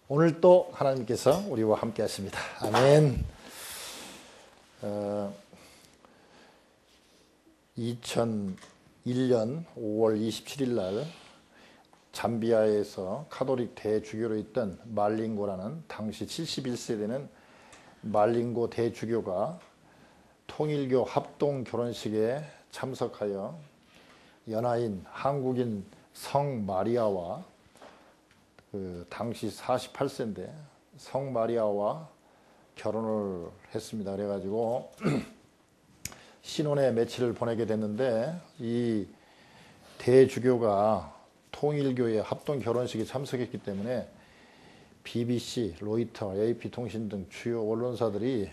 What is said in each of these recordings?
오늘 또 하나님께서 우리와 함께 하십니다. 아멘. 2001년 5월 27일 날 잠비아에서 카톨릭 대주교로 있던 말링고라는 당시 71세 되는 말링고 대주교가 통일교 합동 결혼식에 참석하여 연하인 한국인 성 마리아와 당시 48세인데 성 마리아와 결혼을 했습니다. 그래가지고 신혼의 며칠을 보내게 됐는데 이 대주교가 통일교의 합동 결혼식에 참석했기 때문에 BBC, 로이터, AP통신 등 주요 언론사들이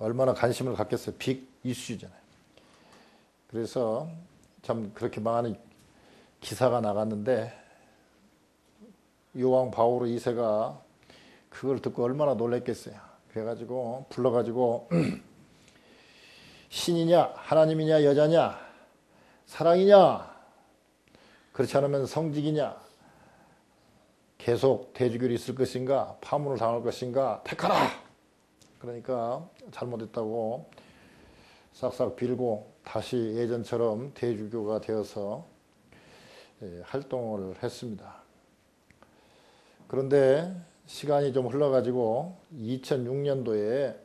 얼마나 관심을 갖겠어요. 빅 이슈잖아요. 그래서 참 그렇게 많은 기사가 나갔는데 요왕 바오로 2세가 그걸 듣고 얼마나 놀랬겠어요. 그래가지고 불러가지고 신이냐 하나님이냐 여자냐 사랑이냐 그렇지 않으면 성직이냐 계속 대주교로 있을 것인가 파문을 당할 것인가 택하라. 그러니까 잘못했다고 싹싹 빌고 다시 예전처럼 대주교가 되어서 활동을 했습니다. 그런데 시간이 좀 흘러가지고 2006년도에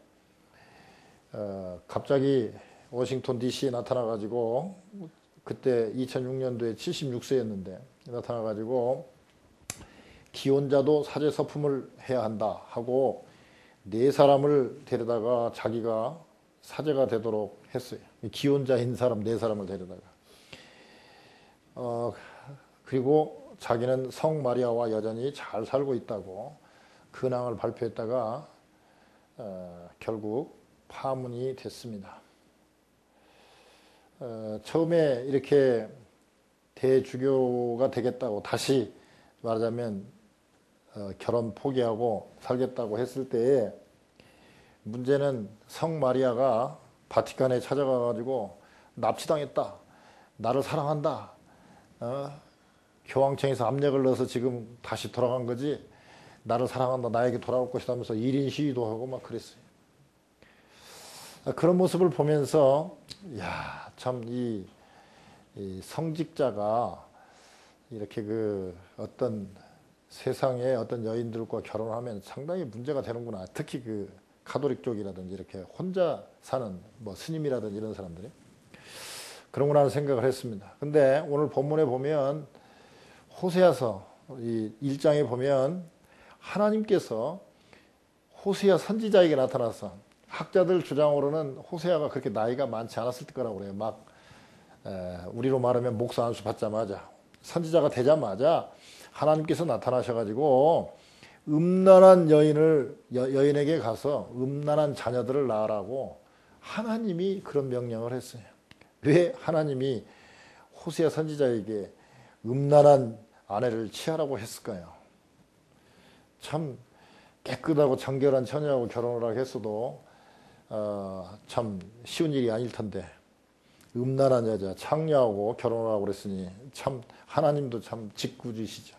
갑자기 워싱턴 DC에 나타나가지고 그때 2006년도에 76세였는데 나타나가지고 기혼자도 사제 서품을 해야 한다 하고 4사람을 데려다가 자기가 사제가 되도록 했어요. 기혼자인 사람 4사람을 데려다가 그리고 자기는 성 마리아와 여전히 잘 살고 있다고 근황을 발표했다가 결국 파문이 됐습니다. 처음에 이렇게 대주교가 되겠다고 다시 말하자면 결혼 포기하고 살겠다고 했을 때에 문제는 성 마리아가 바티칸에 찾아가가지고 납치당했다. 나를 사랑한다. 교황청에서 압력을 넣어서 지금 다시 돌아간 거지 나를 사랑한다 나에게 돌아올 것이다 하면서 1인 시위도 하고 막 그랬어요. 그런 모습을 보면서 야, 참 이 성직자가 이렇게 그 어떤 세상의 어떤 여인들과 결혼하면 상당히 문제가 되는구나. 특히 그 가톨릭 쪽이라든지 이렇게 혼자 사는 뭐 스님이라든지 이런 사람들이 그런구나 하는 생각을 했습니다. 근데 오늘 본문에 보면 호세아서 이 1장에 보면 하나님께서 호세아 선지자에게 나타나서 학자들 주장으로는 호세아가 그렇게 나이가 많지 않았을 거라고 그래요. 막 우리로 말하면 목사 안수 받자마자 선지자가 되자마자 하나님께서 나타나셔가지고 음란한 여인에게 가서 음란한 자녀들을 낳으라고 하나님이 그런 명령을 했어요. 왜 하나님이 호세아 선지자에게 음란한 아내를 취하라고 했을까요? 참 깨끗하고 정결한 처녀하고 결혼을 하게 했어도 참 쉬운 일이 아닐 텐데 음란한 여자 창녀하고 결혼을 하고 그랬으니 참 하나님도 참 짓궂으시죠.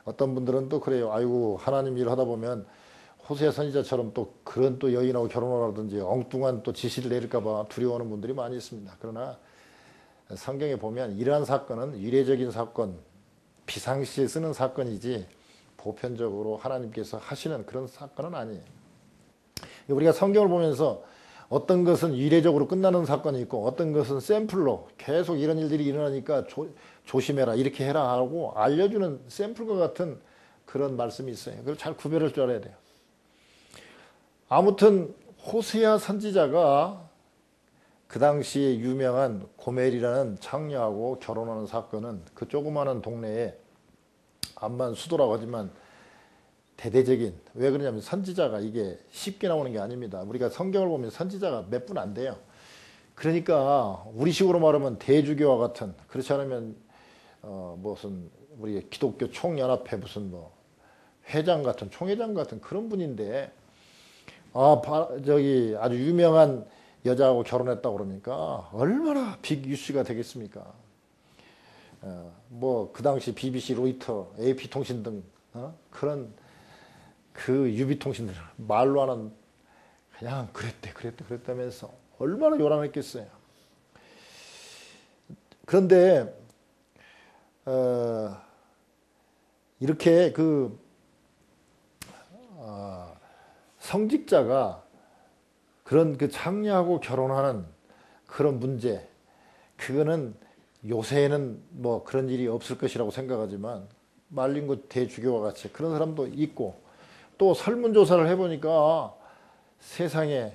어떤 분들은 또 그래요. 아이고 하나님 일 하다 보면 호세아 선지자처럼 또 그런 또 여인하고 결혼을 하든지 엉뚱한 또 지시를 내릴까 봐 두려워하는 분들이 많이 있습니다. 그러나 성경에 보면 이러한 사건은 이례적인 사건, 비상시에 쓰는 사건이지 보편적으로 하나님께서 하시는 그런 사건은 아니에요. 우리가 성경을 보면서 어떤 것은 이례적으로 끝나는 사건이 있고 어떤 것은 샘플로 계속 이런 일들이 일어나니까 조심해라 이렇게 해라 하고 알려주는 샘플과 같은 그런 말씀이 있어요. 그걸 잘 구별할 줄 알아야 돼요. 아무튼 호세아 선지자가 그 당시에 유명한 고멜이라는 창녀하고 결혼하는 사건은 그 조그마한 동네에 암만 수도라고 하지만 대대적인 왜 그러냐면 선지자가 이게 쉽게 나오는 게 아닙니다. 우리가 성경을 보면 선지자가 몇 분 안 돼요. 그러니까 우리식으로 말하면 대주교와 같은 그렇지 않으면 무슨 우리 기독교 총연합회 무슨 뭐 회장 같은 총회장 같은 그런 분인데 저기 아주 유명한 여자하고 결혼했다고 그러니까 얼마나 빅 이슈가 되겠습니까? 뭐 그 당시 BBC, 로이터, AP통신 등 그런 그 유비통신들 말로 하는 그냥 그랬다면서 얼마나 요란했겠어요. 그런데 이렇게 성직자가 그런 장녀하고 결혼하는 그런 문제, 그거는 요새는 뭐 그런 일이 없을 것이라고 생각하지만 말린구 대주교와 같이 그런 사람도 있고, 또 설문조사를 해보니까 세상에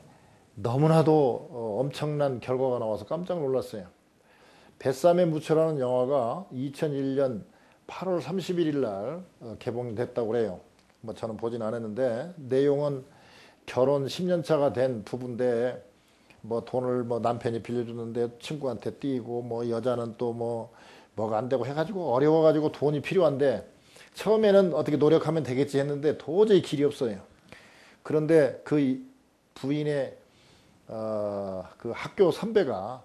너무나도 엄청난 결과가 나와서 깜짝 놀랐어요. 뱃삼의 무초라는 영화가 2001년 8월 31일 날 개봉됐다고 그래요. 뭐 저는 보진 않았는데, 내용은 결혼 10년 차가 된 부부인데 뭐 돈을 뭐 남편이 빌려주는데 친구한테 띄고, 뭐 여자는 또 뭐가 안 되고 해가지고 어려워가지고 돈이 필요한데, 처음에는 어떻게 노력하면 되겠지 했는데 도저히 길이 없어요. 그런데 그 부인의 그 학교 선배가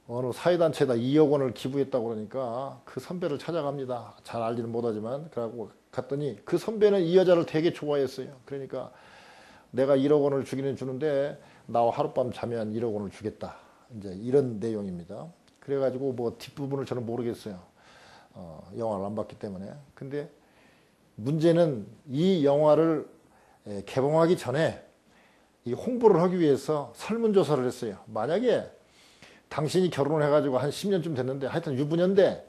어느 사회단체에다 2억 원을 기부했다고 그러니까 그 선배를 찾아갑니다. 잘 알지는 못하지만. 그러고 갔더니 그 선배는 이 여자를 되게 좋아했어요. 그러니까 내가 1억 원을 주기는 주는데 나와 하룻밤 자면 1억 원을 주겠다. 이제 이런 내용입니다. 그래가지고 뭐 뒷부분을 저는 모르겠어요. 영화를 안 봤기 때문에. 근데 문제는 이 영화를 개봉하기 전에 이 홍보를 하기 위해서 설문조사를 했어요. 만약에 당신이 결혼을 해가지고 한 10년쯤 됐는데, 하여튼 유부녀인데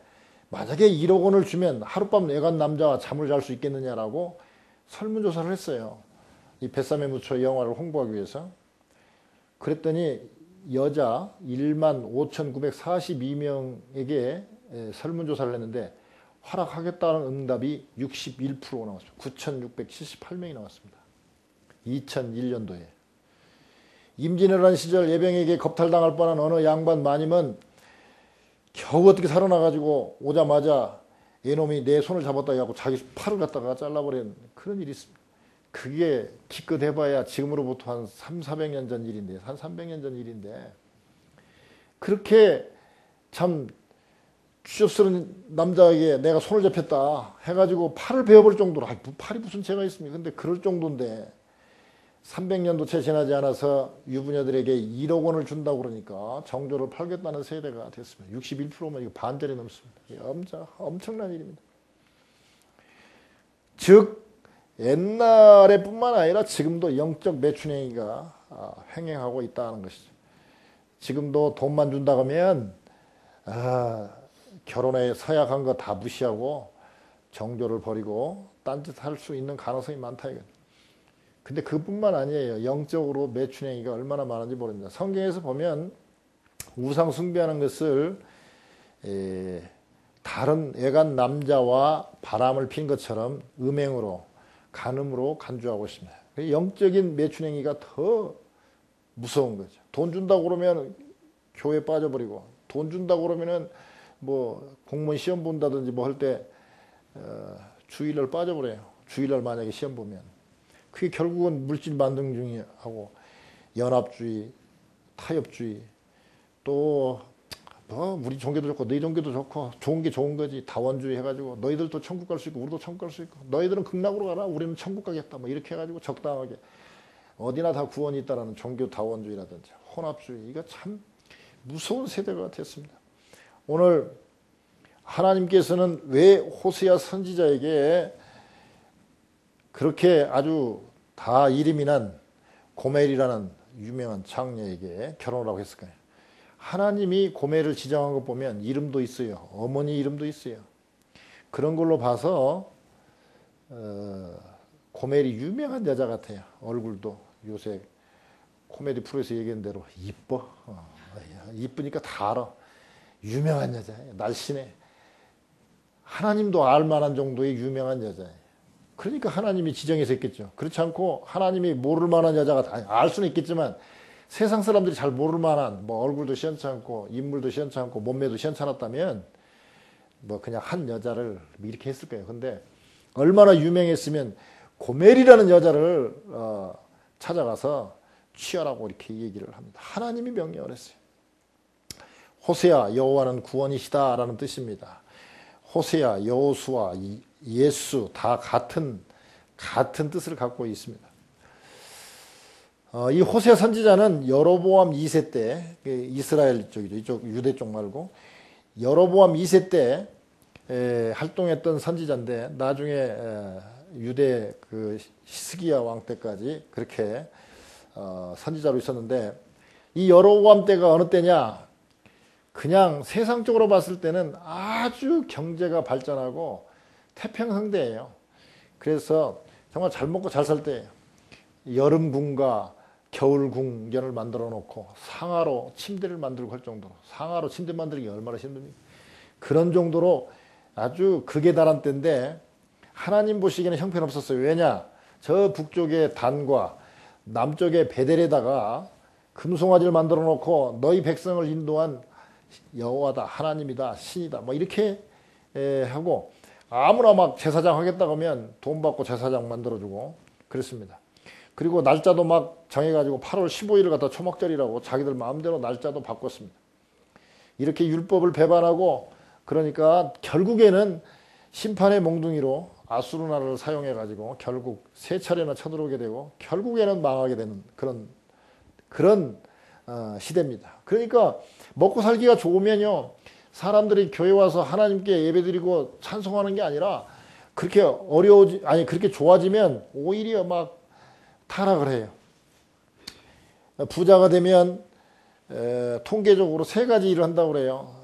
만약에 1억 원을 주면 하룻밤 내간 남자와 잠을 잘 수 있겠느냐라고 설문조사를 했어요. 이 뱃삼의 무초 영화를 홍보하기 위해서. 그랬더니 여자 15,942명에게 설문조사를 했는데 허락하겠다는 응답이 61%가 나왔습니다. 9,678명이 나왔습니다. 2001년도에. 임진왜란 시절 예병에게 겁탈당할 뻔한 어느 양반 마님은 겨우 어떻게 살아나가지고 오자마자 얘놈이 내 손을 잡았다 해갖고 자기 팔을 갖다가 잘라버린 그런 일이 있습니다. 그게 기껏 해봐야 지금으로부터 한 300~400년 전 일인데, 한 300년 전 일인데, 그렇게 참 추접스러운 남자에게 내가 손을 잡혔다 해가지고 팔을 베어버릴 정도로, 팔이 무슨 죄가 있습니까? 근데 그럴 정도인데 300년도 채 지나지 않아서 유부녀들에게 1억 원을 준다고 그러니까 정조를 팔겠다는 세대가 됐습니다. 61%면 이거 반절이 넘습니다. 엄청난 일입니다. 즉 옛날에 뿐만 아니라 지금도 영적 매춘행위가 횡행하고 있다는 것이죠. 지금도 돈만 준다 그러면 결혼에 서약한 거 다 무시하고 정조를 버리고 딴짓할 수 있는 가능성이 많다 이거죠. 근데 그뿐만 아니에요. 영적으로 매춘행위가 얼마나 많은지 모릅니다. 성경에서 보면 우상 숭배하는 것을 다른 애간 남자와 바람을 핀 것처럼 음행으로, 간음으로 간주하고 있습니다. 영적인 매춘행위가 더 무서운 거죠. 돈 준다고 그러면 교회 빠져버리고, 돈 준다고 그러면은 뭐 공무원 시험 본다든지 뭐 할 때 주일날 빠져버려요. 주일날 만약에 시험 보면. 그게 결국은 물질 만능주의하고 연합주의, 타협주의, 또 우리 종교도 좋고 너희 종교도 좋고 좋은 게 좋은 거지, 다원주의 해가지고 너희들도 천국 갈 수 있고 우리도 천국 갈 수 있고 너희들은 극락으로 가라 우리는 천국 가겠다 뭐 이렇게 해가지고 적당하게 어디나 다 구원이 있다라는 종교 다원주의라든지 혼합주의, 이거 참 무서운 세대가 됐습니다. 오늘 하나님께서는 왜 호세아 선지자에게 그렇게 아주 다 이름이 난 고멜이라는 유명한 장녀에게 결혼을 하고 했을까요? 하나님이 고멜을 지정한 거 보면 이름도 있어요. 어머니 이름도 있어요. 그런 걸로 봐서 고멜이 유명한 여자 같아요. 얼굴도 요새 코미디 프로에서 얘기한 대로 이뻐. 이쁘니까 다 알아. 유명한 여자예요. 날씬해. 하나님도 알만한 정도의 유명한 여자예요. 그러니까 하나님이 지정해서 했겠죠. 그렇지 않고 하나님이 모를 만한 여자가 알 수는 있겠지만 세상 사람들이 잘 모를 만한 뭐 얼굴도 시원찮고 인물도 시원찮고 몸매도 시원찮았다면 뭐 그냥 한 여자를 이렇게 했을 거예요. 근데 얼마나 유명했으면 고멜이라는 여자를 찾아가서 취하라고 이렇게 얘기를 합니다. 하나님이 명령을 했어요. 호세아 여호와는 구원이시다 라는 뜻입니다. 호세아, 여호수아, 예수 다 같은 같은 뜻을 갖고 있습니다. 이 호세 선지자는 여로보암 2세 때, 이스라엘 쪽이죠. 이쪽 유대 쪽 말고 여로보암 2세 때 활동했던 선지자인데 나중에 유대 그 히스기야 왕 때까지 그렇게 선지자로 있었는데, 이 여로보암 때가 어느 때냐? 그냥 세상적으로 봤을 때는 아주 경제가 발전하고 태평성대예요. 그래서 정말 잘 먹고 잘 살 때예요. 여름궁과 겨울궁전을 만들어 놓고 상하로 침대를 만들고 할 정도로, 상하로 침대 만들기 얼마나 힘듭니까? 그런 정도로 아주 극에 달한 때인데 하나님 보시기에는 형편없었어요. 왜냐? 저 북쪽의 단과 남쪽의 베델에다가 금송아지를 만들어 놓고 너희 백성을 인도한 여호와다, 하나님이다, 신이다, 뭐 이렇게 하고, 아무나 막 제사장 하겠다고 하면 돈 받고 제사장 만들어주고 그랬습니다. 그리고 날짜도 막 정해가지고 8월 15일을 갖다 초막절이라고 자기들 마음대로 날짜도 바꿨습니다. 이렇게 율법을 배반하고, 그러니까 결국에는 심판의 몽둥이로 아수르나라를 사용해가지고 결국 세 차례나 쳐들어오게 되고 결국에는 망하게 되는 그런 시대입니다. 그러니까 먹고 살기가 좋으면요, 사람들이 교회 와서 하나님께 예배드리고 찬송하는 게 아니라 그렇게 그렇게 좋아지면 오히려 막 타락을 해요. 부자가 되면 통계적으로 세 가지 일을 한다고 그래요.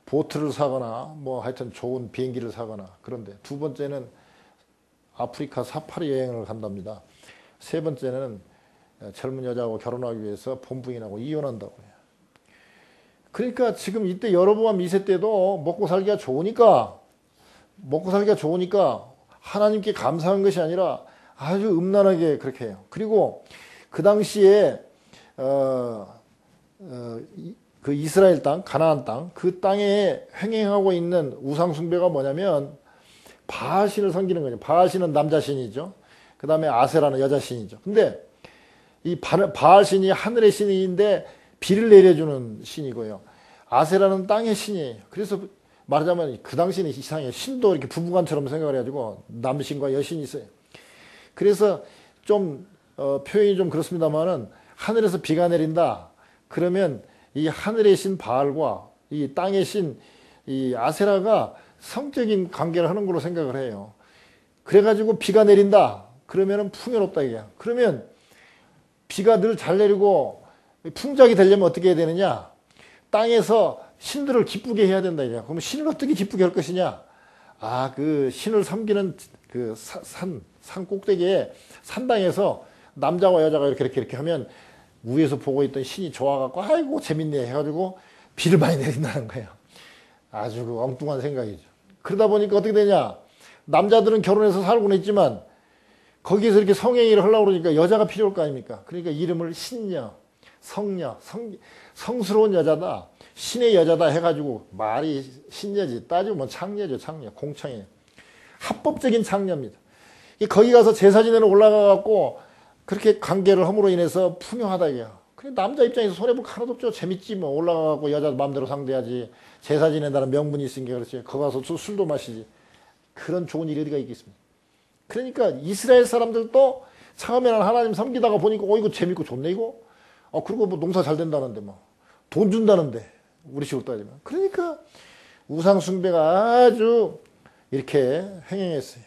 보트를 사거나 뭐 하여튼 좋은 비행기를 사거나. 그런데 두 번째는 아프리카 사파리 여행을 간답니다. 세 번째는 젊은 여자하고 결혼하기 위해서 본부인하고 이혼한다고 해요. 그러니까 지금 이때 여로보암 2세 때도 먹고 살기가 좋으니까 하나님께 감사한 것이 아니라 아주 음란하게 그렇게 해요. 그리고 그 당시에 그 이스라엘 땅, 가나안 땅, 그 땅에 횡행하고 있는 우상 숭배가 뭐냐면 바알신을 섬기는 거죠. 바알신은 남자 신이죠. 그 다음에 아세라는 여자 신이죠. 근데 이 바알신이 하늘의 신인데 비를 내려주는 신이고요. 아세라는 땅의 신이에요. 그래서 말하자면 그 당시는 이상해요. 신도 이렇게 부부간처럼 생각을 해가지고 남신과 여신이 있어요. 그래서 좀 표현이 좀 그렇습니다만은 하늘에서 비가 내린다. 그러면 이 하늘의 신 바알과 이 땅의 신 이 아세라가 성적인 관계를 하는 걸로 생각을 해요. 그래가지고 비가 내린다. 그러면은 풍요롭다 이게. 그러면 비가 늘 잘 내리고 풍작이 되려면 어떻게 해야 되느냐? 땅에서 신들을 기쁘게 해야 된다 이게. 그럼 신을 어떻게 기쁘게 할 것이냐? 그 신을 섬기는 그 산 꼭대기에 산당에서 남자와 여자가 이렇게 하면 위에서 보고 있던 신이 좋아갖고 아이고 재밌네 해가지고 비를 많이 내린다는 거예요. 아주 그 엉뚱한 생각이죠. 그러다 보니까 어떻게 되냐? 남자들은 결혼해서 살고는 있지만 거기에서 이렇게 성행위를 하려고 그러니까 여자가 필요할 거 아닙니까? 그러니까 이름을 신녀, 성녀, 성스러운 여자다, 신의 여자다 해가지고 말이 신녀지, 따지면 창녀죠. 창녀, 공창이에요. 합법적인 창녀입니다. 거기 가서 제사 지내러 올라가갖고 그렇게 관계를 함으로 인해서 풍요하다 이게요. 그래 남자 입장에서 손해볼 거 하나도 없죠. 재밌지 뭐. 올라가갖고 여자 마음대로 상대하지. 제사 지낸다는 명분이 있으니까 그렇지. 거기 가서 술도 마시지. 그런 좋은 일이 어디가 있겠습니까? 그러니까 이스라엘 사람들도 처음에는 하나님 섬기다가 보니까 이거 재밌고 좋네 이거. 그리고 뭐 농사 잘 된다는데 뭐 돈 준다는데 우리식으로 따지면. 그러니까 우상 숭배가 아주 이렇게 횡행했어요.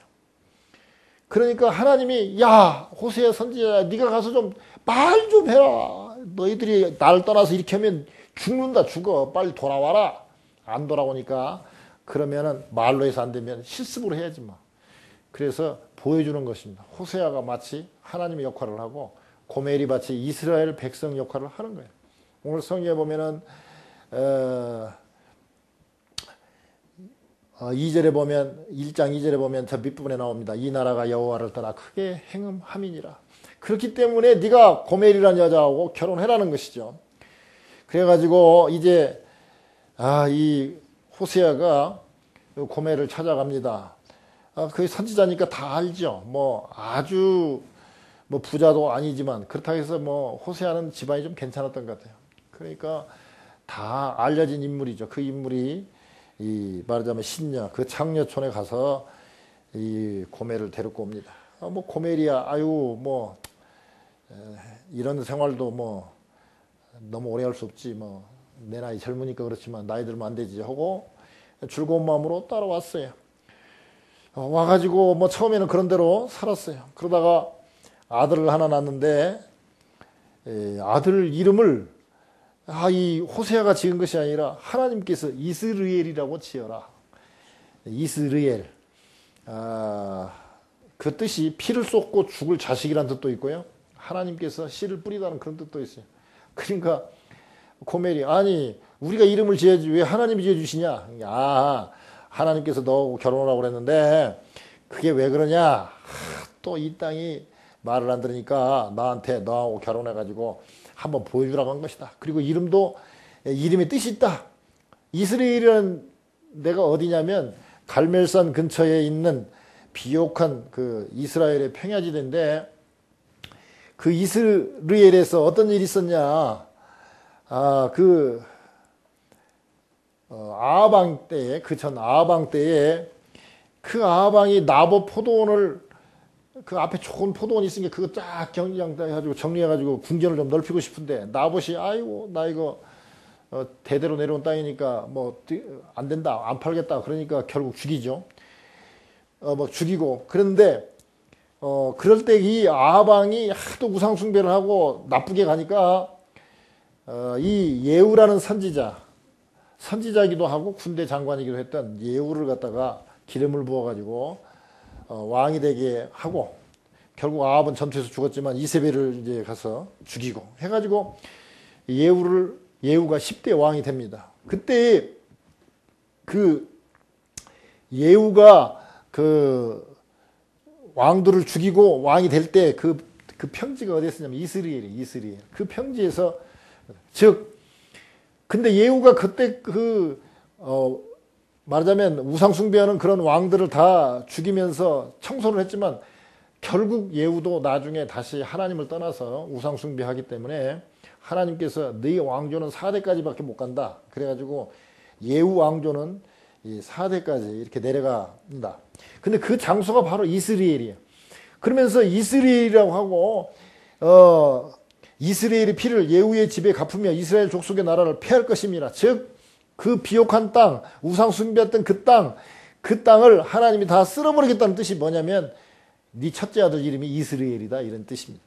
그러니까 하나님이 야 호세야 선지자야 네가 가서 좀 말 좀 해라. 너희들이 나를 떠나서 이렇게 하면 죽는다 죽어. 빨리 돌아와라. 안 돌아오니까 그러면은 말로 해서 안 되면 실습으로 해야지 뭐. 그래서 보여주는 것입니다. 호세아가 마치 하나님의 역할을 하고 고멜이 마치 이스라엘 백성 역할을 하는 거예요. 오늘 성경에 보면은 2절에 보면 1장 2절에 보면 저 밑부분에 나옵니다. 이 나라가 여호와를 떠나 크게 행음함이니라. 그렇기 때문에 네가 고멜이라는 여자하고 결혼해라는 것이죠. 그래가지고 이제 이 호세아가 고멜을 찾아갑니다. 그 선지자니까 다 알죠. 뭐 아주 뭐 부자도 아니지만 그렇다고 해서 뭐 호세아는 집안이 좀 괜찮았던 것 같아요. 그러니까 다 알려진 인물이죠. 그 인물이 말하자면 신녀 그 창녀촌에 가서 이 고멜을 데리고 옵니다. 뭐 고멜이야, 아유 뭐 이런 생활도 뭐 너무 오래 할 수 없지, 뭐 내 나이 젊으니까 그렇지만 나이 들면 안 되지 하고 즐거운 마음으로 따라왔어요. 와가지고 뭐 처음에는 그런 대로 살았어요. 그러다가 아들을 하나 낳았는데 아들 이름을 이 호세아가 지은 것이 아니라 하나님께서 이스르엘이라고 지어라. 이스르엘. 그 뜻이 피를 쏟고 죽을 자식이라는 뜻도 있고요. 하나님께서 씨를 뿌리다는 그런 뜻도 있어요. 그러니까 고멜이 아니 우리가 이름을 지어야지 왜 하나님이 지어주시냐. 하나님께서 너하고 결혼하라고 그랬는데 그게 왜 그러냐. 또 이 땅이 말을 안 들으니까 나한테 너하고 결혼해가지고 한번 보여주라고 한 것이다. 그리고 이름도 이름의 뜻이 있다. 이스라엘이라는 데가 어디냐면 갈멜산 근처에 있는 비옥한 그 이스라엘의 평야지대인데 그 이스라엘에서 어떤 일이 있었냐. 아하방 때에 그 전 아하방 때에 그 아하방이 나봇 포도원을 그 앞에 좋은 포도원이 있으니까 그거 쫙 해가지고 정리해가지고 궁전을 좀 넓히고 싶은데 나봇이 아이고 나 이거 대대로 내려온 땅이니까 뭐 안 된다 안 팔겠다 그러니까 결국 죽이죠. 뭐 죽이고 그런데 그럴 때 이 아하방이 하도 우상 숭배를 하고 나쁘게 가니까 이 예후라는 선지자이기도 하고 군대 장관이기도 했던 예후를 갖다가 기름을 부어가지고 왕이 되게 하고 결국 아합은 전투에서 죽었지만 이세벨을 이제 가서 죽이고 해가지고 예후가 10대 왕이 됩니다. 그때 그 예후가 그 왕들을 죽이고 왕이 될 때 그 평지가 어디였냐면 이스라엘. 그 평지에서 근데 예후가 그때 말하자면 우상숭배하는 그런 왕들을 다 죽이면서 청소를 했지만 결국 예후도 나중에 다시 하나님을 떠나서 우상숭배하기 때문에 하나님께서 너희 왕조는 4대까지밖에 못 간다. 그래가지고 예후 왕조는 이 4대까지 이렇게 내려간다. 근데 그 장소가 바로 이스라엘이에요. 그러면서 이스라엘이라고 하고 이스라엘의 피를 예후의 집에 갚으며 이스라엘 족속의 나라를 폐할 것입니다. 즉 그 비옥한 땅, 우상 숭배했던 그 땅을 하나님이 다 쓸어버리겠다는 뜻이 뭐냐면 네 첫째 아들 이름이 이스라엘이다 이런 뜻입니다.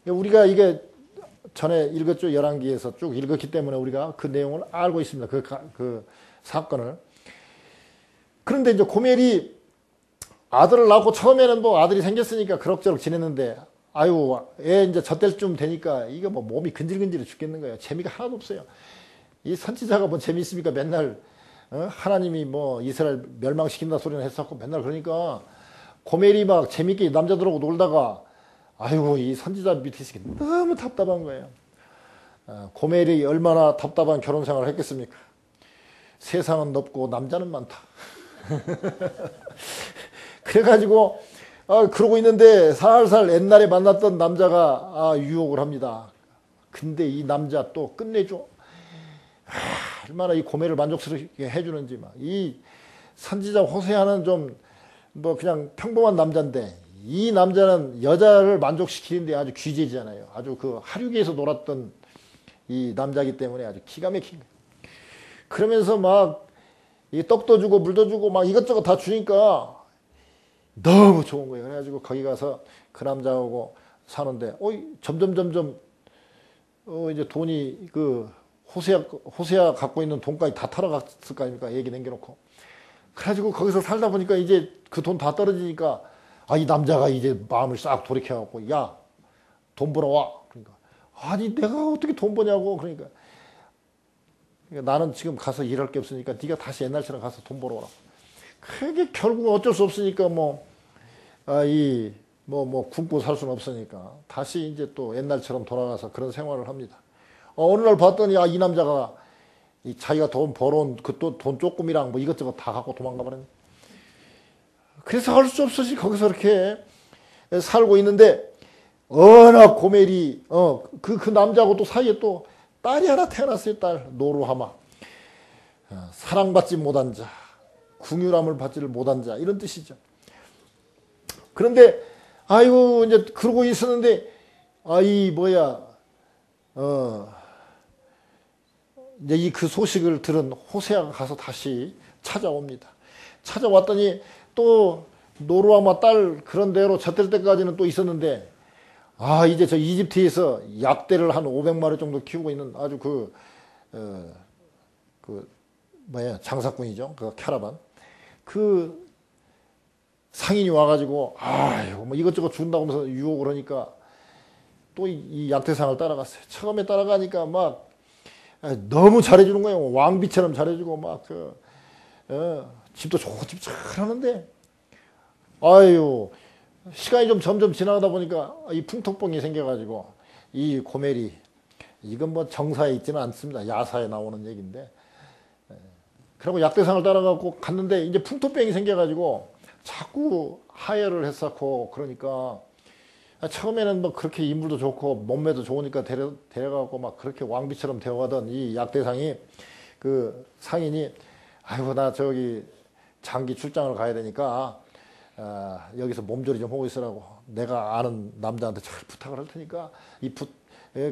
우리가 이게 전에 읽었죠. 열왕기에서 쭉 읽었기 때문에 우리가 그 내용을 알고 있습니다. 그 사건을. 그런데 이제 고멜이 아들을 낳고 처음에는 뭐 아들이 생겼으니까 그럭저럭 지냈는데 아유 애 이제 젖될쯤 되니까 이게 뭐 몸이 근질근질해 죽겠는 거예요. 재미가 하나도 없어요. 이 선지자가 뭐 재미있습니까? 맨날 하나님이 뭐 이스라엘 멸망시킨다 소리는 했었고 맨날 그러니까 고멜이 막 재밌게 남자들하고 놀다가 아이고 이 선지자 밑에 있으니 너무 답답한 거예요. 고멜이 얼마나 답답한 결혼 생활을 했겠습니까? 세상은 넓고 남자는 많다. 그래가지고 그러고 있는데 살살 옛날에 만났던 남자가 유혹을 합니다. 근데 이 남자 또 끝내줘. 얼마나 이 고멜을 만족스럽게 해주는지 막. 이 선지자 호세아는 좀 뭐 그냥 평범한 남자인데 이 남자는 여자를 만족시키는데 아주 귀재잖아요. 아주 그 하류계에서 놀았던 이 남자이기 때문에 아주 기가 막힌 거예요. 그러면서 막 이 떡도 주고 물도 주고 막 이것저것 다 주니까 너무 좋은 거예요. 그래가지고 거기 가서 그 남자하고 사는데 점점 이제 돈이 그 호세아 갖고 있는 돈까지 다 털어갔을 거 아닙니까? 얘기 남겨놓고. 그래가지고 거기서 살다 보니까 이제 그 돈 다 떨어지니까 이 남자가 이제 마음을 싹 돌이켜갖고 야, 돈 벌어와. 그러니까 아니 내가 어떻게 돈 버냐고. 그러니까 나는 지금 가서 일할 게 없으니까 네가 다시 옛날처럼 가서 돈 벌어오라. 그게 결국 어쩔 수 없으니까 굶고 살 수는 없으니까 다시 이제 또 옛날처럼 돌아가서 그런 생활을 합니다. 어느 날 봤더니 이 남자가 자기가 돈 벌어온 그 또 돈 조금이랑 뭐 이것저것 다 갖고 도망가 버렸네. 그래서 할 수 없이 거기서 이렇게 살고 있는데 어느 고멜이 그 남자하고 또 사이에 또 딸이 하나 태어났어요. 딸 노루하마. 사랑받지 못한 자, 궁유람을 받지를 못한 자 이런 뜻이죠. 그런데 아이고 이제 그러고 있었는데 이제 이 그 소식을 들은 호세아가 가서 다시 찾아옵니다. 찾아왔더니 또 노루아마 딸 그런 대로 젖될 때까지는 또 있었는데 이제 저 이집트에서 약대를 한 500마리 정도 키우고 있는 아주 장사꾼이죠. 그 캐러반. 그 상인이 와가지고 뭐 이것저것 준다고 하면서 유혹을 하니까 또 이 약대상을 따라갔어요. 처음에 따라가니까 막 너무 잘해주는 거예요. 왕비처럼 잘해주고 막 집도 좋고 집 잘하는데 시간이 좀 점점 지나가다 보니까 이 풍토병이 생겨가지고 이 고멜이 이건 뭐 정사에 있지는 않습니다. 야사에 나오는 얘기인데 그리고 약대상을 따라가고 갔는데 이제 풍토병이 생겨가지고 자꾸 하혈을 했었고 그러니까 처음에는 뭐 그렇게 인물도 좋고 몸매도 좋으니까 데려가고 막 그렇게 왕비처럼 되어가던 이 약대상이 그 상인이 나 저기 장기 출장을 가야 되니까 여기서 몸조리 좀 하고 있으라고 내가 아는 남자한테 잘 부탁을 할 테니까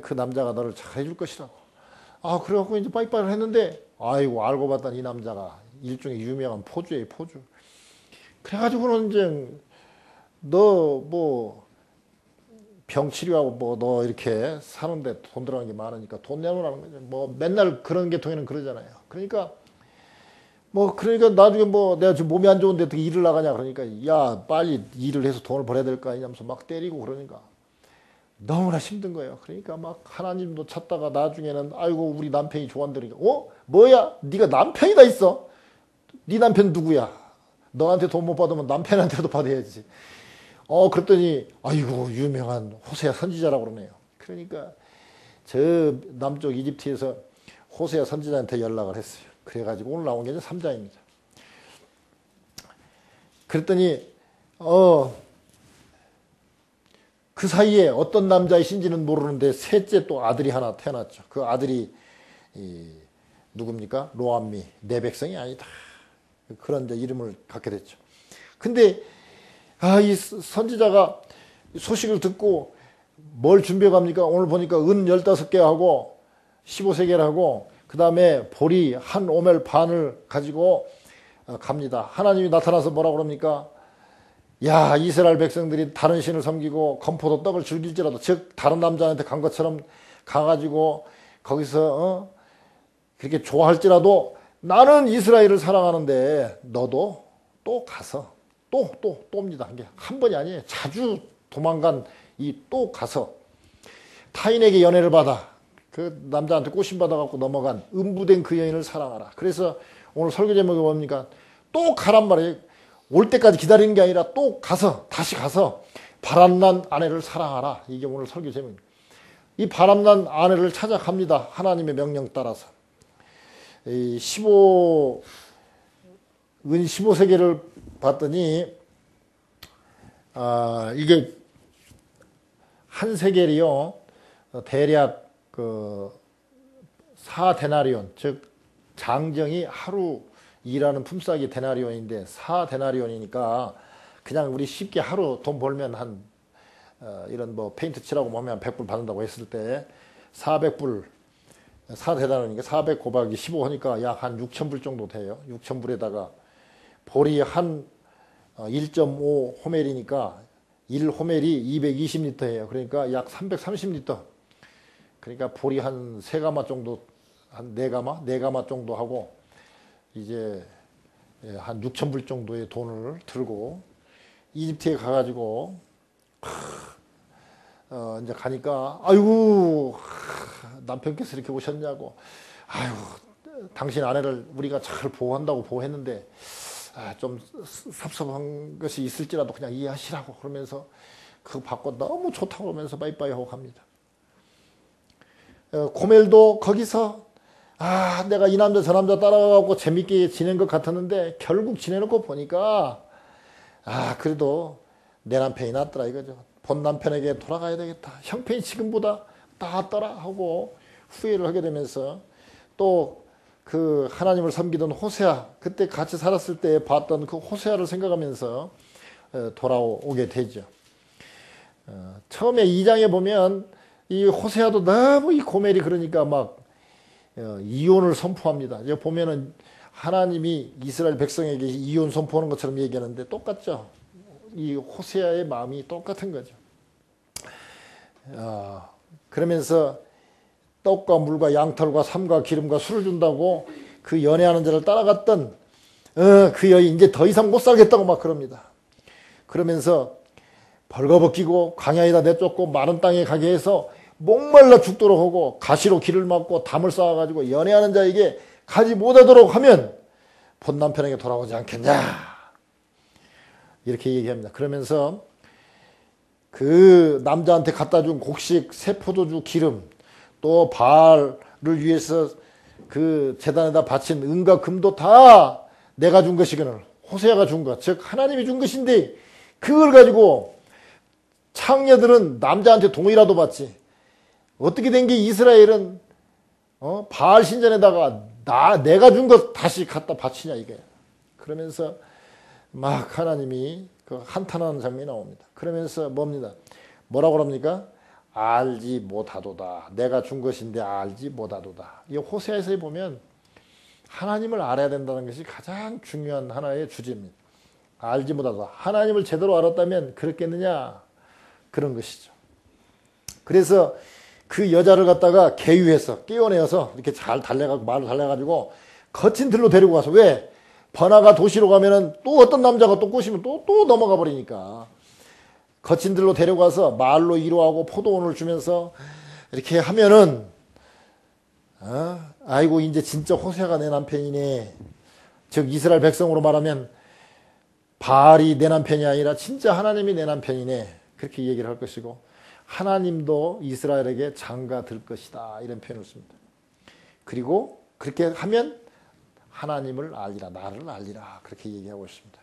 그 남자가 너를 잘 해줄 것이라고. 그래갖고 이제 빠이빠이를 했는데 알고 봤더니 이 남자가 일종의 유명한 포주예요, 포주. 그래가지고는 이제 너 뭐 병 치료하고 뭐 너 이렇게 사는데 돈 들어가는 게 많으니까 돈 내놓으라는 거죠. 뭐 맨날 그런 계통에는 그러잖아요. 그러니까 나중에 뭐 내가 지금 몸이 안 좋은데 어떻게 일을 나가냐 그러니까 야 빨리 일을 해서 돈을 벌어야 될 거 아니냐면서 막 때리고 그러니까 너무나 힘든 거예요. 그러니까 막 하나님도 찾다가 나중에는 우리 남편이 좋아한다니까 뭐야 네가 남편이 다 있어? 네 남편 누구야? 너한테 돈 못 받으면 남편한테도 받아야지. 그랬더니 유명한 호세아 선지자라고 그러네요. 그러니까 저 남쪽 이집트에서 호세아 선지자한테 연락을 했어요. 그래가지고 오늘 나온 게 이제 3장입니다. 그랬더니 그 사이에 어떤 남자이신지는 모르는데 셋째 또 아들이 하나 태어났죠. 그 아들이 누굽니까? 로암미, 내 백성이 아니다. 그런 이제 이름을 갖게 됐죠. 근데 이 선지자가 소식을 듣고 뭘 준비해 갑니까? 오늘 보니까 은 15개 하고 15세겔 하고 그 다음에 보리 한 오멜 반을 가지고 갑니다. 하나님이 나타나서 뭐라고 그럽니까? 야, 이스라엘 백성들이 다른 신을 섬기고 건포도 떡을 즐길지라도 즉 다른 남자한테 간 것처럼 가가지고 거기서 그렇게 좋아할지라도 나는 이스라엘을 사랑하는데 너도 또 가서 또입니다. 한 번이 아니에요. 자주 도망간 또 가서 타인에게 연애를 받아 그 남자한테 꼬심 받아갖고 넘어간 음부된 그 여인을 사랑하라. 그래서 오늘 설교 제목이 뭡니까? 또 가란 말이에요. 올 때까지 기다리는 게 아니라 또 가서 다시 가서 바람난 아내를 사랑하라. 이게 오늘 설교 제목입니다. 이 바람난 아내를 찾아갑니다. 하나님의 명령 따라서. 은 15세계를 봤더니 이게 한 세겔이요 대략 4데나리온 즉 장정이 하루 일하는 품삯이 데나리온인데 4데나리온이니까 그냥 우리 쉽게 하루 돈 벌면 이런 뭐 페인트 칠하고 보면 100불 받는다고 했을 때 400불 4데나리온이니까 400 곱하기 15 하니까 약 한 6,000불 정도 돼요. 6,000불에다가 보리 한 1.5 호멜이니까 1호멜이 220리터예요. 그러니까 약 330리터. 그러니까 보리 한 3가마 정도, 한 4가마 정도 하고 이제 한 6,000불 정도의 돈을 들고 이집트에 가가지고 이제 가니까 남편께서 이렇게 오셨냐고 당신 아내를 우리가 잘 보호한다고 보호했는데 좀 섭섭한 것이 있을지라도 그냥 이해하시라고 그러면서 그거 받고 너무 좋다고 그러면서 빠이빠이 하고 갑니다. 고멜도 거기서 내가 이 남자 저 남자 따라가고 재밌게 지낸 것 같았는데 결국 지내놓고 보니까 그래도 내 남편이 낫더라 이거죠. 본 남편에게 돌아가야 되겠다. 형편이 지금보다 낫더라 하고 후회를 하게 되면서 또 그 하나님을 섬기던 호세아 그때 같이 살았을 때 봤던 그 호세아를 생각하면서 돌아오게 되죠. 처음에 2장에 보면 이 호세아도 너무 이 고멜이 그러니까 막 이혼을 선포합니다. 여기 보면은 하나님이 이스라엘 백성에게 이혼 선포하는 것처럼 얘기하는데 똑같죠. 이 호세아의 마음이 똑같은 거죠. 그러면서 떡과 물과 양털과 삼과 기름과 술을 준다고 그 연애하는 자를 따라갔던 그 여인 이제 더 이상 못 살겠다고 막 그럽니다. 그러면서 벌거벗기고 광야에다 내쫓고 마른 땅에 가게 해서 목말라 죽도록 하고 가시로 길을 막고 담을 쌓아가지고 연애하는 자에게 가지 못하도록 하면 본 남편에게 돌아오지 않겠냐 이렇게 얘기합니다. 그러면서 그 남자한테 갖다 준 곡식, 새 포도주, 기름, 또 바알을 위해서 그 제단에다 바친 은과 금도 다 내가 준 것이거늘 호세아가 준 것, 즉 하나님이 준 것인데 그걸 가지고 창녀들은 남자한테 동이라도 받지. 어떻게 된 게 이스라엘은 바알 신전에다가 내가 준 것 다시 갖다 바치냐 이게. 그러면서 막 하나님이 그 한탄하는 장면이 나옵니다. 그러면서 뭐라고 합니까? 알지 못하도다. 내가 준 것인데 알지 못하도다. 이 호세아에서 보면 하나님을 알아야 된다는 것이 가장 중요한 하나의 주제입니다. 알지 못하도다. 하나님을 제대로 알았다면 그렇겠느냐? 그런 것이죠. 그래서 그 여자를 갖다가 계유해서 깨어내어서 이렇게 잘 달래가지고 말을 달래가지고 거친 들로 데리고 가서 왜? 번화가 도시로 가면은 또 어떤 남자가 또 꼬시면 또 넘어가 버리니까 거친 들로 데려가서 말로 위로하고 포도원을 주면서 이렇게 하면은 아이고 이제 진짜 호세아가 내 남편이네. 즉 이스라엘 백성으로 말하면 바알이 내 남편이 아니라 진짜 하나님이 내 남편이네. 그렇게 얘기를 할 것이고 하나님도 이스라엘에게 장가 들 것이다. 이런 표현을 씁니다. 그리고 그렇게 하면 하나님을 알리라. 나를 알리라. 그렇게 얘기하고 있습니다.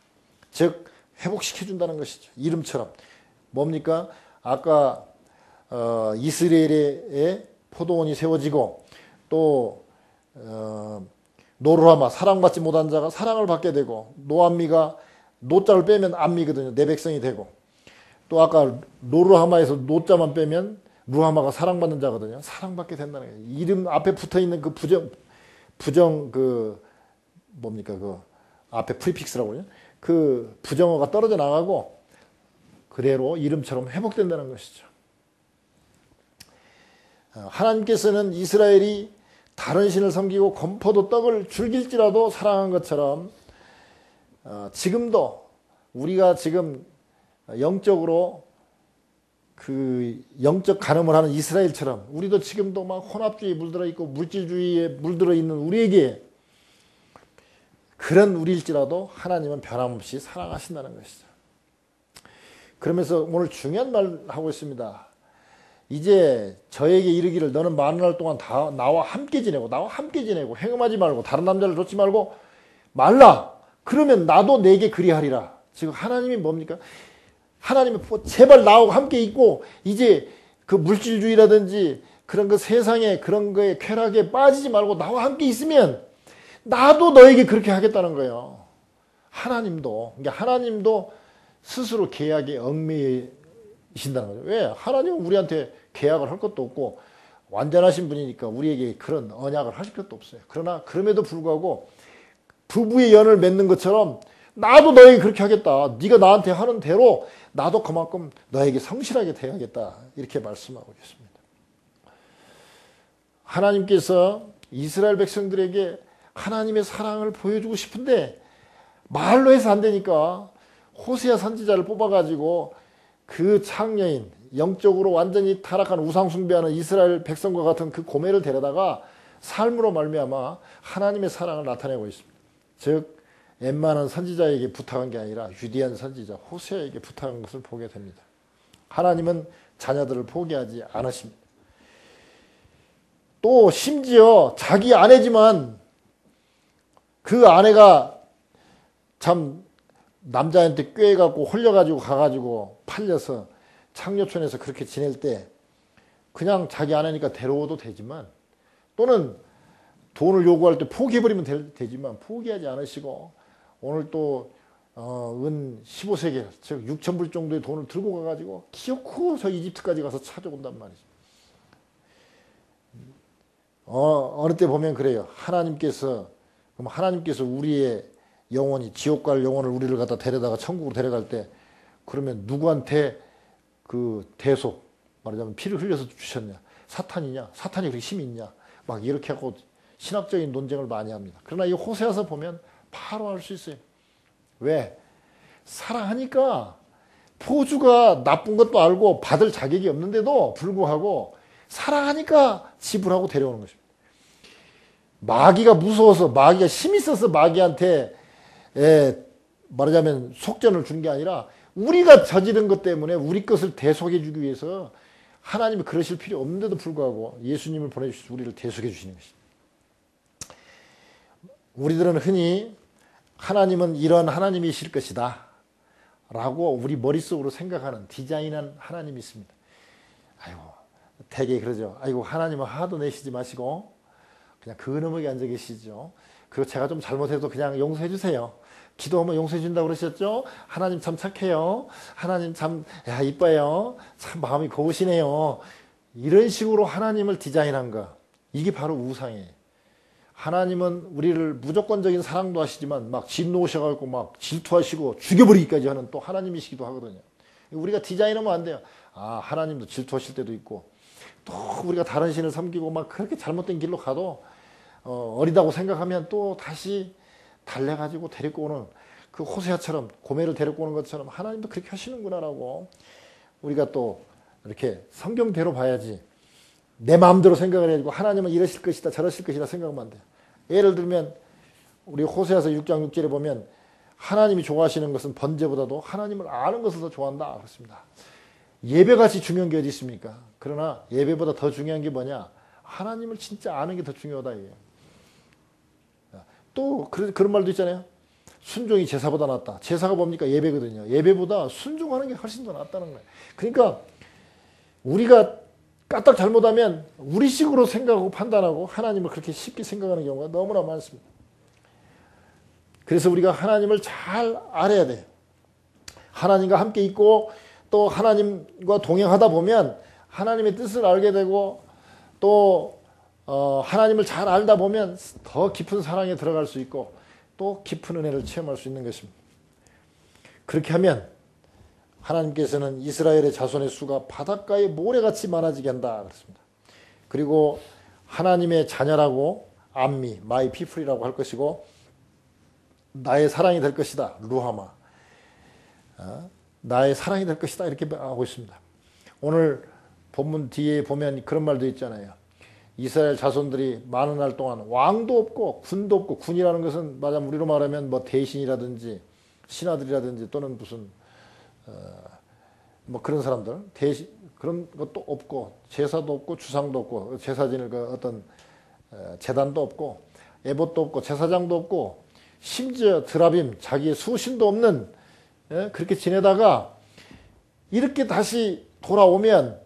즉 회복시켜준다는 것이죠. 이름처럼. 뭡니까? 아까 이스라엘의 포도원이 세워지고 또 노르하마 사랑받지 못한 자가 사랑을 받게 되고 노암미가 노자를 빼면 암미거든요. 내 백성이 되고 또 아까 노르하마에서 노자만 빼면 루하마가 사랑받는 자거든요. 사랑받게 된다는 거예요. 이름 앞에 붙어있는 그 부정 그 뭡니까 그 앞에 프리픽스라고 그러죠. 그 부정어가 떨어져 나가고 그대로 이름처럼 회복된다는 것이죠. 하나님께서는 이스라엘이 다른 신을 섬기고 건포도 떡을 즐길지라도 사랑한 것처럼 지금도 우리가 지금 영적으로 그 영적 간음을 하는 이스라엘처럼 우리도 지금도 막 혼합주의에 물들어 있고 물질주의에 물들어 있는 우리에게 그런 우리일지라도 하나님은 변함없이 사랑하신다는 것이죠. 그러면서 오늘 중요한 말 하고 있습니다. 이제 저에게 이르기를 너는 많은 날 동안 다 나와 함께 지내고 행음하지 말고 다른 남자를 좇지 말고 말라. 그러면 나도 내게 그리하리라. 지금 하나님이 뭡니까? 하나님이 제발 나하고 함께 있고 이제 그 물질주의라든지 그런 그 세상에 그런 거에 쾌락에 빠지지 말고 나와 함께 있으면 나도 너에게 그렇게 하겠다는 거예요. 하나님도. 그러니까 하나님도 스스로 계약에 얽매이신다는 거죠. 왜? 하나님은 우리한테 계약을 할 것도 없고 완전하신 분이니까 우리에게 그런 언약을 하실 것도 없어요. 그러나 그럼에도 불구하고 부부의 연을 맺는 것처럼 나도 너에게 그렇게 하겠다. 네가 나한테 하는 대로 나도 그만큼 너에게 성실하게 대하겠다. 이렇게 말씀하고 있습니다. 하나님께서 이스라엘 백성들에게 하나님의 사랑을 보여주고 싶은데 말로 해서 안 되니까 호세아 선지자를 뽑아가지고 그 창녀인 영적으로 완전히 타락한 우상숭배하는 이스라엘 백성과 같은 그 고멜을 데려다가 삶으로 말미암아 하나님의 사랑을 나타내고 있습니다. 즉 웬만한 선지자에게 부탁한 게 아니라 유디한 선지자 호세아에게 부탁한 것을 보게 됩니다. 하나님은 자녀들을 포기하지 않으십니다. 또 심지어 자기 아내지만 그 아내가 참 남자한테 꾀해갖고 홀려가지고 가가지고 팔려서 창녀촌에서 그렇게 지낼 때 그냥 자기 아내니까 데려오도 되지만 또는 돈을 요구할 때 포기해버리면 되지만 포기하지 않으시고 오늘 또 은 15세겔, 즉 6,000불 정도의 돈을 들고 가가지고 기어코 저 이집트까지 가서 찾아온단 말이죠. 어느 때 보면 그래요. 하나님께서 우리의 영혼이 지옥 갈 영혼을 우리를 갖다 데려다가 천국으로 데려갈 때 그러면 누구한테 그 대속 말하자면 피를 흘려서 주셨냐? 사탄이냐? 사탄이 그렇게 힘이 있냐? 막 이렇게 하고 신학적인 논쟁을 많이 합니다. 그러나 이 호세아서 보면 바로 알 수 있어요. 왜? 사랑하니까 포주가 나쁜 것도 알고 받을 자격이 없는데도 불구하고 사랑하니까 지불하고 데려오는 것입니다. 마귀가 무서워서 마귀가 힘이 있어서 마귀한테 말하자면 속전을 준 게 아니라 우리가 저지른 것 때문에 우리 것을 대속해 주기 위해서 하나님이 그러실 필요 없는데도 불구하고 예수님을 보내주셔서 우리를 대속해 주시는 것입니다. 우리들은 흔히 하나님은 이런 하나님이실 것이다 라고 우리 머릿속으로 생각하는 디자인한 하나님이 있습니다. 아이고 되게 그러죠. 아이고 하나님은 화도 내시지 마시고 그냥 근엄하게 앉아 계시죠. 그거 제가 좀 잘못해도 그냥 용서해 주세요. 기도하면 용서해 준다고 그러셨죠? 하나님 참 착해요. 하나님 참 이뻐요. 참 마음이 고우시네요. 이런 식으로 하나님을 디자인한 거. 이게 바로 우상이에요. 하나님은 우리를 무조건적인 사랑도 하시지만 막 진노하셔가지고 막 질투하시고 죽여버리기까지 하는 또 하나님이시기도 하거든요. 우리가 디자인하면 안 돼요. 하나님도 질투하실 때도 있고 또 우리가 다른 신을 섬기고 막 그렇게 잘못된 길로 가도 어리다고 생각하면 또 다시 달래가지고 데리고 오는 그 호세아처럼 고멜을 데리고 오는 것처럼 하나님도 그렇게 하시는구나라고 우리가 또 이렇게 성경대로 봐야지 내 마음대로 생각을 해가지고 하나님은 이러실 것이다 저러실 것이다 생각하면 안 돼요. 예를 들면 우리 호세아서 6장 6절에 보면 하나님이 좋아하시는 것은 번제보다도 하나님을 아는 것을 더 좋아한다 그렇습니다. 예배같이 중요한 게 어디 있습니까? 그러나 예배보다 더 중요한 게 뭐냐? 하나님을 진짜 아는 게 더 중요하다 이게요. 또 그런 말도 있잖아요. 순종이 제사보다 낫다. 제사가 뭡니까? 예배거든요. 예배보다 순종하는 게 훨씬 더 낫다는 거예요. 그러니까 우리가 까딱 잘못하면 우리식으로 생각하고 판단하고 하나님을 그렇게 쉽게 생각하는 경우가 너무나 많습니다. 그래서 우리가 하나님을 잘 알아야 돼요. 하나님과 함께 있고 또 하나님과 동행하다 보면 하나님의 뜻을 알게 되고 또 하나님을 잘 알다 보면 더 깊은 사랑에 들어갈 수 있고 또 깊은 은혜를 체험할 수 있는 것입니다. 그렇게 하면 하나님께서는 이스라엘의 자손의 수가 바닷가의 모래같이 많아지게 한다 그렇습니다. 그리고 하나님의 자녀라고 암미, 마이 피플이라고 할 것이고 나의 사랑이 될 것이다. 루하마. 나의 사랑이 될 것이다. 이렇게 하고 있습니다. 오늘 본문 뒤에 보면 그런 말도 있잖아요. 이스라엘 자손들이 많은 날 동안 왕도 없고 군도 없고 군이라는 것은 말하자면 우리로 말하면 뭐 대신이라든지 신하들이라든지 또는 무슨 뭐 그런 사람들 대신 그런 것도 없고 제사도 없고 주상도 없고 제사 지낼 그 어떤 제단도 없고 에봇도 없고 제사장도 없고 심지어 드라빔 자기의 수신도 없는 그렇게 지내다가 이렇게 다시 돌아오면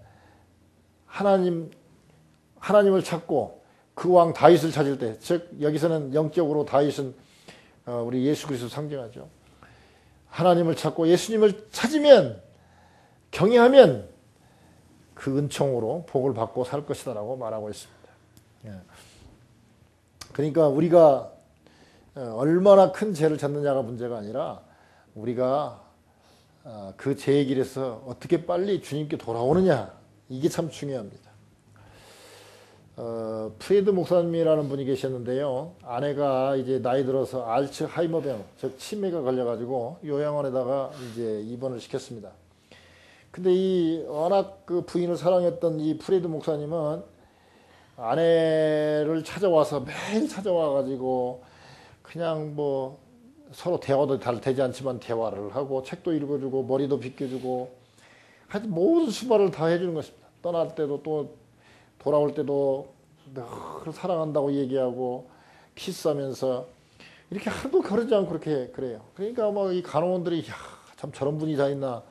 하나님을 찾고 그 왕 다윗을 찾을 때, 즉 여기서는 영적으로 다윗은 우리 예수 그리스도 상징하죠. 하나님을 찾고 예수님을 찾으면 경외하면 그 은총으로 복을 받고 살 것이다라고 말하고 있습니다. 그러니까 우리가 얼마나 큰 죄를 졌느냐가 문제가 아니라 우리가 그 죄의 길에서 어떻게 빨리 주님께 돌아오느냐 이게 참 중요합니다. 프레드 목사님이라는 분이 계셨는데요. 아내가 이제 나이 들어서 알츠하이머병, 즉 치매가 걸려가지고 요양원에다가 이제 입원을 시켰습니다. 근데 이 워낙 그 부인을 사랑했던 이 프레드 목사님은 아내를 찾아와서 매일 찾아와가지고 그냥 뭐 서로 대화도 잘 되지 않지만 대화를 하고 책도 읽어주고 머리도 빗겨주고 하여튼 모든 수발을 다 해주는 것입니다. 떠날 때도 또 돌아올 때도 늘 사랑한다고 얘기하고 키스하면서 이렇게 하루도 거르지 않고 그렇게 그래요. 그러니까 뭐 이 간호원들이 참 저런 분이 다 있나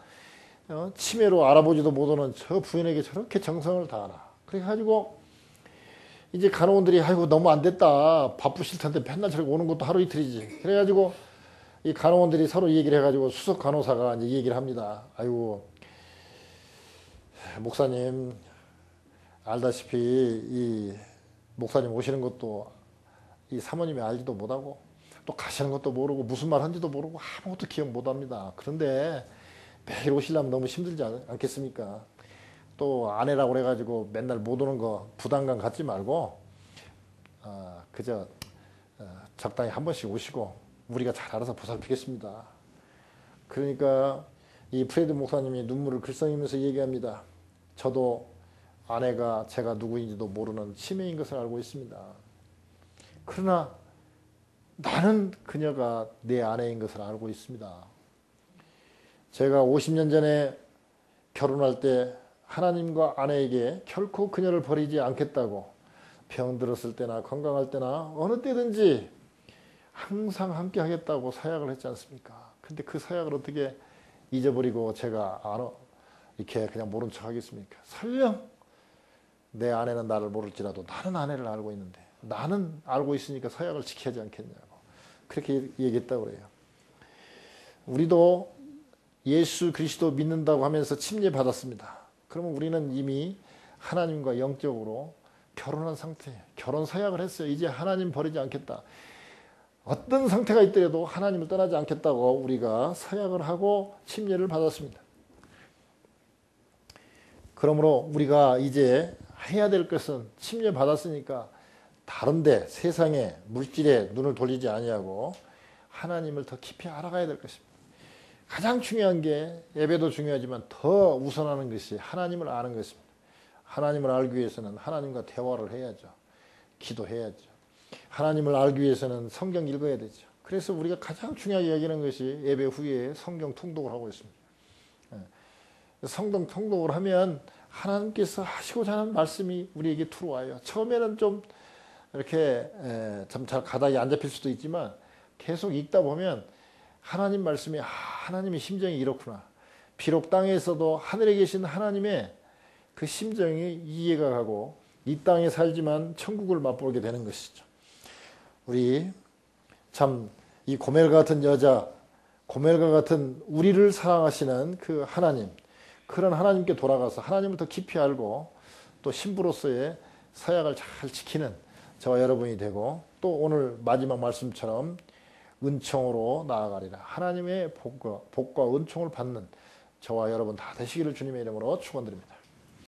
치매로 알아보지도 못하는 저 부인에게 저렇게 정성을 다하나. 그래가지고 이제 간호원들이 아이고 너무 안 됐다 바쁘실 텐데 맨날 저렇게 오는 것도 하루 이틀이지. 그래가지고 이 간호원들이 서로 얘기를 해가지고 수석 간호사가 이제 얘기를 합니다. 아이고, 목사님, 알다시피 이 목사님 오시는 것도 이 사모님이 알지도 못하고 또 가시는 것도 모르고 무슨 말 한지도 모르고 아무것도 기억 못합니다. 그런데 매일 오시려면 너무 힘들지 않겠습니까? 또 아내라고 그래가지고 맨날 못 오는 거 부담감 갖지 말고 그저 적당히 한 번씩 오시고 우리가 잘 알아서 보살피겠습니다. 그러니까 이 프레드 목사님이 눈물을 글썽이면서 얘기합니다. 저도 아내가 제가 누구인지도 모르는 치매인 것을 알고 있습니다. 그러나 나는 그녀가 내 아내인 것을 알고 있습니다. 제가 50년 전에 결혼할 때 하나님과 아내에게 결코 그녀를 버리지 않겠다고 병들었을 때나 건강할 때나 어느 때든지 항상 함께 하겠다고 서약을 했지 않습니까? 근데 그 서약을 어떻게 잊어버리고 제가 이렇게 그냥 모른 척 하겠습니까? 설령 내 아내는 나를 모를지라도 나는 아내를 알고 있는데 나는 알고 있으니까 서약을 지켜야 하지 않겠냐고 그렇게 얘기했다고 그래요. 우리도 예수 그리스도 믿는다고 하면서 침례 받았습니다. 그러면 우리는 이미 하나님과 영적으로 결혼한 상태예요. 결혼 서약을 했어요. 이제 하나님 버리지 않겠다. 어떤 상태가 있더라도 하나님을 떠나지 않겠다고 우리가 서약을 하고 침례를 받았습니다. 그러므로 우리가 이제 해야 될 것은 침례 받았으니까 다른데 세상에 물질에 눈을 돌리지 아니하고 하나님을 더 깊이 알아가야 될 것입니다. 가장 중요한 게 예배도 중요하지만 더 우선하는 것이 하나님을 아는 것입니다. 하나님을 알기 위해서는 하나님과 대화를 해야죠. 기도해야죠. 하나님을 알기 위해서는 성경 읽어야 되죠. 그래서 우리가 가장 중요하게 여기는 것이 예배 후에 성경 통독을 하고 있습니다. 성경 통독을 하면 하나님께서 하시고자 하는 말씀이 우리에게 들어와요. 처음에는 좀 이렇게 좀 잘 가닥이 안 잡힐 수도 있지만 계속 읽다 보면 하나님 말씀이 하나님의 심정이 이렇구나. 비록 땅에서도 하늘에 계신 하나님의 그 심정이 이해가 가고 이 땅에 살지만 천국을 맛보게 되는 것이죠. 우리 참 이 고멜과 같은 여자, 고멜과 같은 우리를 사랑하시는 그 하나님, 그런 하나님께 돌아가서 하나님을 더 깊이 알고 또 신부로서의 서약을 잘 지키는 저와 여러분이 되고 또 오늘 마지막 말씀처럼 은총으로 나아가리라. 하나님의 복과 은총을 받는 저와 여러분 다 되시기를 주님의 이름으로 축원드립니다.